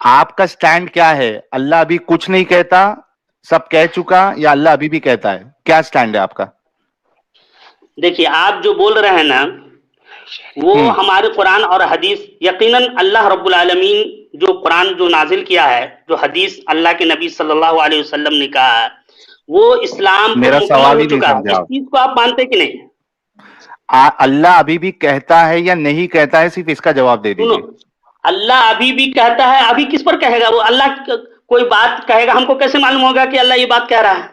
आपका स्टैंड क्या है? अल्लाह अभी कुछ नहीं कहता, सब कह चुका, या अल्लाह अभी भी कहता है? क्या स्टैंड है आपका? देखिए आप जो बोल रहे हैं ना वो हमारे कुरान और हदीस, यकीनन अल्लाह रब्बुल आलमीन जो कुरान जो नाजिल किया है, जो हदीस अल्लाह के नबी सल्लल्लाहु अलैहि वसल्लम ने कहा है, वो इस्लाम पर मेरा मुकम्मल सवाल हो ही नहीं चुका है। समझे इस आप। चीज को आप मानते कि नहीं? अल्लाह अभी भी कहता है या नहीं कहता है, सिर्फ इसका जवाब दे सुनो, दीजिए। अल्लाह अभी भी कहता है। अभी किस पर कहेगा वो? कोई बात कहेगा, हमको कैसे मालूम होगा कि अल्लाह ये बात कह रहा है?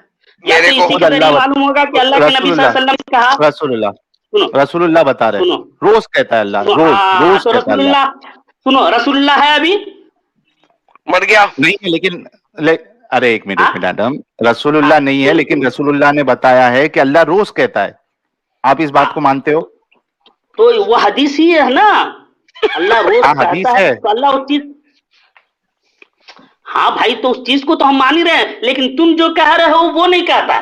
या मेरे तो को इसी खुद के अल्लाह जरिए मालूम होगा कि अल्लाह के नबी रसूलुल्लाह, सल्लल्लाहु अलैहि वसल्लम ने कहा। रसूलुल्लाह, सुनो रसूलुल्लाह बता रहे, सुनो रोज कहता है अल्लाह, सुनो, रोज रोज तो कहता है अल्लाह। रसूलुल्लाह, सुनो रसूलुल्लाह है अभी? मर गया। नहीं है लेकिन अरे एक हाँ मिनट आदम, हाँ, रसूलुल्लाह नहीं है लेकिन रसूलुल्लाह ने बताया है कि अल्लाह रोज कहता है। आप इस बात को हाँ, मानते हो? तो वो हदीस ही है ना, अल्लाह रोज हाँ, कहता हदीस है है। तो अल्लाह उस चीज, हाँ भाई, तो उस चीज को तो हम मान ही रहे हैं, लेकिन तुम जो कह रहे हो वो नहीं कहता।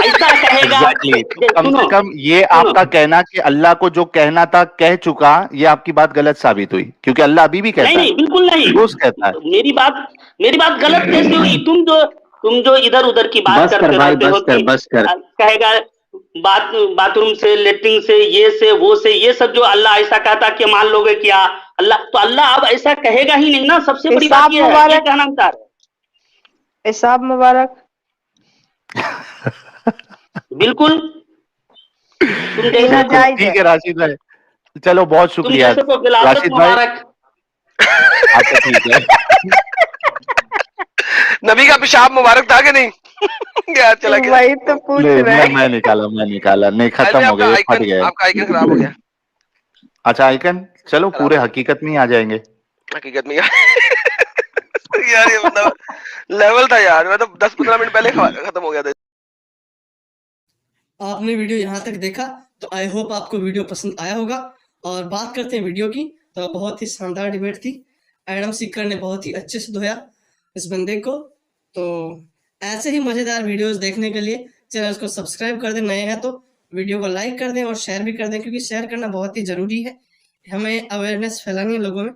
ऐसा कहेगा, एग्जैक्टली तो कम सुनो से कम ये सुनो, आपका कहना कि अल्लाह को जो कहना था कह चुका, ये आपकी बात गलत साबित हुई, क्योंकि अल्लाह अभी भी नहीं कहता है, नहीं बिल्कुल नहीं। रोज कहता है। मेरी बात गलत कैसे हुई? तुम जो इधर उधर की बात बस कर करते भाई, रहते हो बस कर, कि बस कर। कहेगा बाथरूम से, लेटरिन से, ये से, वो से, ये सब जो अल्लाह ऐसा कहता कि मान लोगे क्या? अल्लाह तो अल्लाह अब ऐसा कहेगा ही नहीं ना। सबसे बड़ी बात हिसाब ये है, ये मुबारक, कहना चाह रहे हिसाब मुबारक। बिल्कुल, तुम पीना जैसे जायज है। ठीक है राशिद भाई, चलो बहुत तुम शुक्रिया जैसे को विलादत राशिद भाई। मुबारक। अच्छा ठीक है। नबी का पेशाब मुबारक था कि नहीं? क्या चला गया। वही तो पूछ नहीं, रहे हैं। मैं निकाला नहीं, साहिल खत्म भाई हो गए, फट गए। आपका आइकन खराब हो गया। अच्छा आइकन, चलो खराब पूरे हो गया। हकीकत में ही आ जाएंगे। हकीकत में यार ये मतलब लेवल था यार, मैं तो 10-15 मिनट पहले खत्म हो गया था। आपने वीडियो यहाँ तक देखा तो आई होप आपको वीडियो पसंद आया होगा। और बात करते हैं वीडियो की, तो बहुत ही शानदार डिबेट थी। एडम सीकर ने बहुत ही अच्छे से धोया इस बंदे को। तो ऐसे ही मज़ेदार वीडियोस देखने के लिए चैनल को सब्सक्राइब कर दें, नए हैं तो वीडियो को लाइक कर दें और शेयर भी कर दें, क्योंकि शेयर करना बहुत ही ज़रूरी है। हमें अवेयरनेस फैलानी है लोगों में,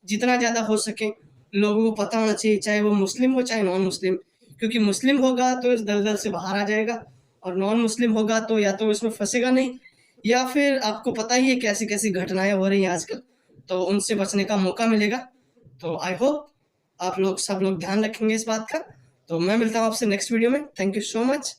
जितना ज़्यादा हो सके लोगों को पता होना चाहिए, चाहे वो मुस्लिम हो चाहे नॉन मुस्लिम। क्योंकि मुस्लिम होगा तो इस दलदल से बाहर आ जाएगा, और नॉन मुस्लिम होगा तो या तो इसमें फंसेगा नहीं, या फिर आपको पता ही है कैसी कैसी घटनाएं हो रही हैं आजकल, तो उनसे बचने का मौका मिलेगा। तो आई होप आप लोग सब लोग ध्यान रखेंगे इस बात का। तो मैं मिलता हूँ आपसे नेक्स्ट वीडियो में। Thank you so much.